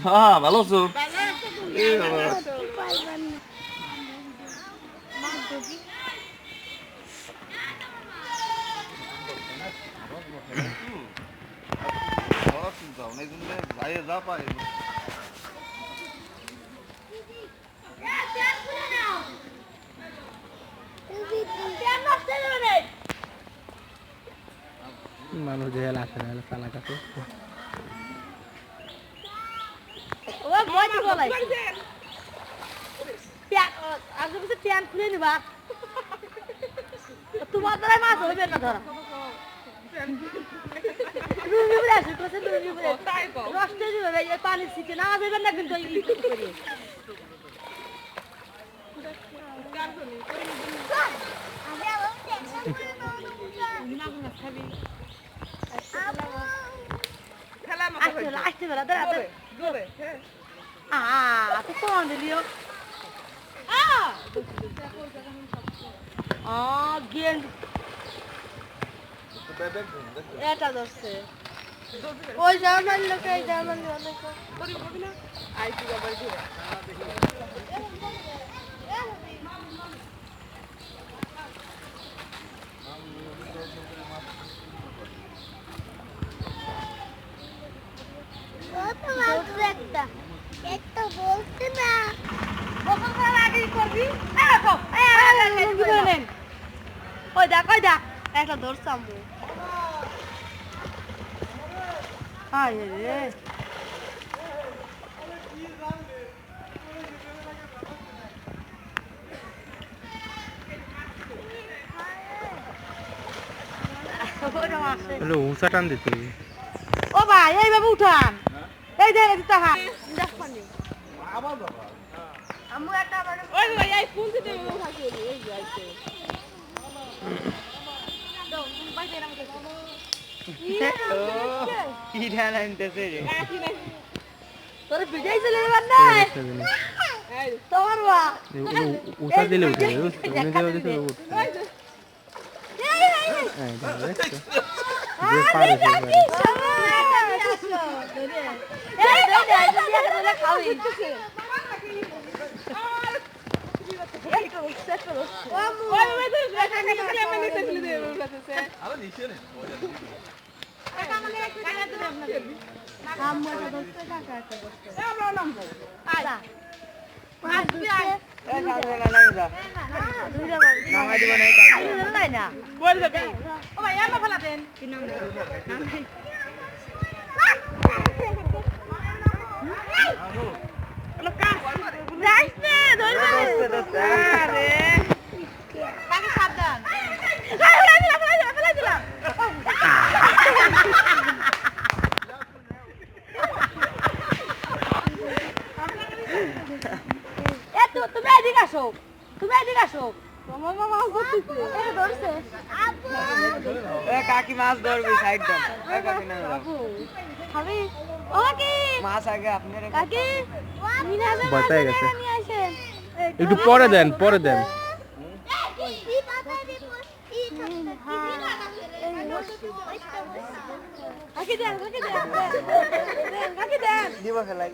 হ্যাঁ ভালো আছো? যা পাই মানুষ জেল আসে না সালা কাছে ও মই তো বলাই প্যান আগে তো প্যান খুলে নিবা তোমার দ্বারা মাছ হবে না ধরা রুমি বলে আসে কোসে রুমি বলে রস্তে দিবে এই পানি ছিটে না যাবে না কিন্তু এই করে আসতে বেলা দাঁড়া তো কোন দিলিও গেন এটা ধরছে ওই জার্মান লোক এই জার্মান লোক আইসি বাবার দিয়ে একটা বলতে না বকর আগে করবি ওই দেখ একটা ধরছাম আয় রে হলো উঁচা টান দিতে ও ভাই এইভাবে উঠান এই দেন এটা হা আবার বাবা আমু একটা আবার ওই ভাই এই ফোন দিতে উঠাছি এই যাইছে দাও ভাই দেন আমাকে কি ধ্যান আনতেছে রে তোর বিজয় চলে যাবার না এই তোমার বা উঁচা দিলে উঠে উনি দেওয়া দিতে উঠে যে পারে কাকি মাছ ধরবি সাইড দেন মাছ আগে আপনার বাতায় গেছে একটু পরে দেন দিব ফেলাই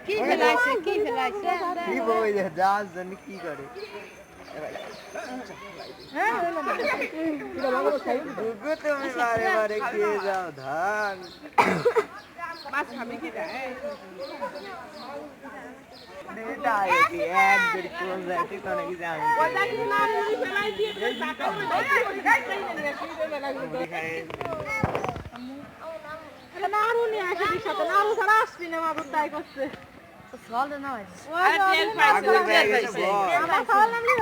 কি ফেলাইছে কি বই জাহাজ জানি কি করে তুমি বারে বারে খেয়ে যাও ধান মাছ খাবি কি রে এটা কি এক দেড় কিলো যাইতে তো নাকি জানি ওটা কি না মুড়ি ফেলাই দিয়ে টাকা নাড়ু নিয়ে আসে দিশাতে নাড়ু ছাড়া আসবি না মা তাই করছে সল না হয় আরে তেল পাইছে আগুন পেয়ে গেছে আমরা খাওয়ালাম না